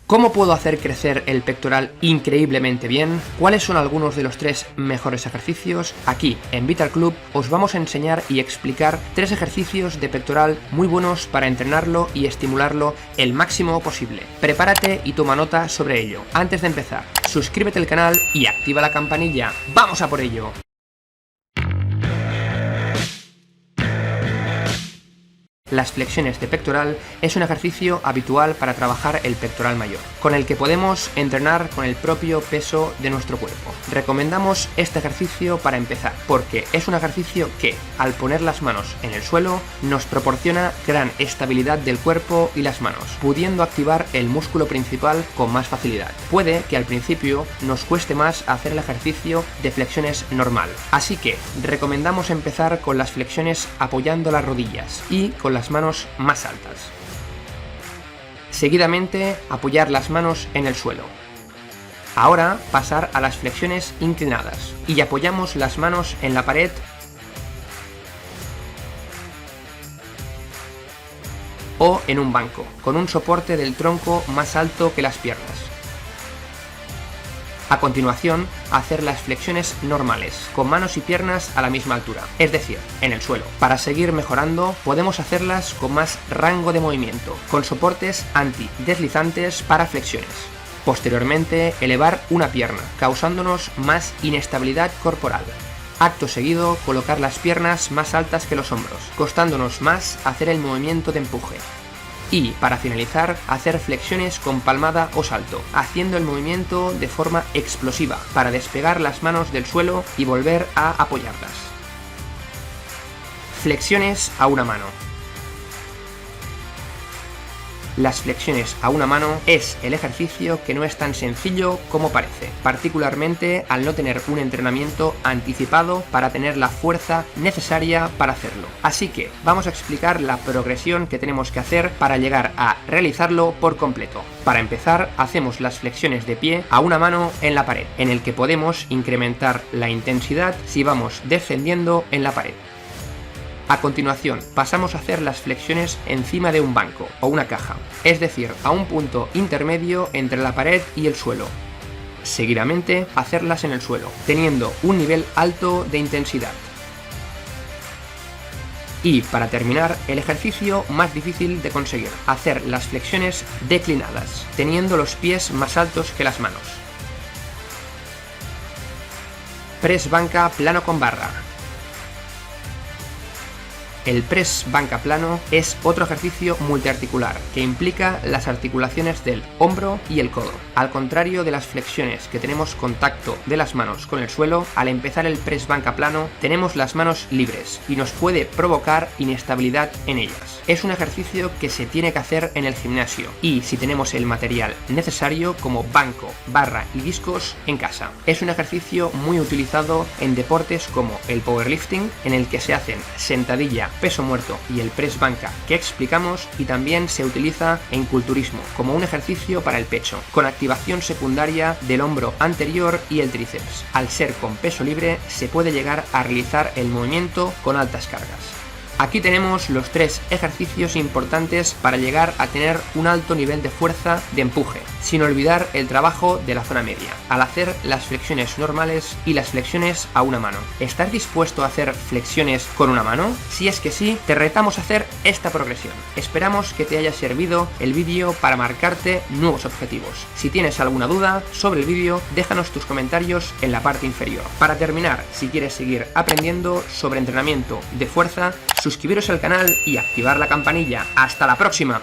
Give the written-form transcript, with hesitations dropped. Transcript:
¿Cómo puedo hacer crecer el pectoral increíblemente bien? ¿Cuáles son algunos de los 3 mejores ejercicios? Aquí, en Vital Club, os vamos a enseñar y explicar 3 ejercicios de pectoral muy buenos para entrenarlo y estimularlo el máximo posible. Prepárate y toma nota sobre ello. Antes de empezar, suscríbete al canal y activa la campanilla. ¡Vamos a por ello! Las flexiones de pectoral es un ejercicio habitual para trabajar el pectoral mayor, con el que podemos entrenar con el propio peso de nuestro cuerpo. Recomendamos este ejercicio para empezar, porque es un ejercicio que, al poner las manos en el suelo, nos proporciona gran estabilidad del cuerpo y las manos, pudiendo activar el músculo principal con más facilidad. Puede que al principio nos cueste más hacer el ejercicio de flexiones normal, así que recomendamos empezar con las flexiones apoyando las rodillas y con las manos más altas. Seguidamente, apoyar las manos en el suelo. Ahora pasar a las flexiones inclinadas y apoyamos las manos en la pared o en un banco, con un soporte del tronco más alto que las piernas. A continuación, hacer las flexiones normales, con manos y piernas a la misma altura, es decir, en el suelo. Para seguir mejorando, podemos hacerlas con más rango de movimiento, con soportes antideslizantes para flexiones. Posteriormente, elevar una pierna, causándonos más inestabilidad corporal. Acto seguido, colocar las piernas más altas que los hombros, costándonos más hacer el movimiento de empuje. Y, para finalizar, hacer flexiones con palmada o salto, haciendo el movimiento de forma explosiva, para despegar las manos del suelo y volver a apoyarlas. Flexiones a una mano. Las flexiones a una mano es el ejercicio que no es tan sencillo como parece, particularmente al no tener un entrenamiento anticipado para tener la fuerza necesaria para hacerlo. Así que vamos a explicar la progresión que tenemos que hacer para llegar a realizarlo por completo. Para empezar, hacemos las flexiones de pie a una mano en la pared, en el que podemos incrementar la intensidad si vamos descendiendo en la pared. A continuación, pasamos a hacer las flexiones encima de un banco o una caja, es decir, a un punto intermedio entre la pared y el suelo. Seguidamente, hacerlas en el suelo, teniendo un nivel alto de intensidad. Y, para terminar, el ejercicio más difícil de conseguir, hacer las flexiones declinadas, teniendo los pies más altos que las manos. Press banca plano con barra. El press banca plano es otro ejercicio multiarticular que implica las articulaciones del hombro y el codo. Al contrario de las flexiones que tenemos contacto de las manos con el suelo, al empezar el press banca plano tenemos las manos libres y nos puede provocar inestabilidad en ellas. Es un ejercicio que se tiene que hacer en el gimnasio y si tenemos el material necesario como banco, barra y discos en casa. Es un ejercicio muy utilizado en deportes como el powerlifting, en el que se hacen sentadilla, peso muerto y el press banca que explicamos, y también se utiliza en culturismo como un ejercicio para el pecho, con activación secundaria del hombro anterior y el tríceps. Al ser con peso libre se puede llegar a realizar el movimiento con altas cargas. Aquí tenemos los 3 ejercicios importantes para llegar a tener un alto nivel de fuerza de empuje, sin olvidar el trabajo de la zona media, al hacer las flexiones normales y las flexiones a una mano. ¿Estás dispuesto a hacer flexiones con una mano? Si es que sí, te retamos a hacer esta progresión. Esperamos que te haya servido el vídeo para marcarte nuevos objetivos. Si tienes alguna duda sobre el vídeo, déjanos tus comentarios en la parte inferior. Para terminar, si quieres seguir aprendiendo sobre entrenamiento de fuerza, suscribiros al canal y activar la campanilla. ¡Hasta la próxima!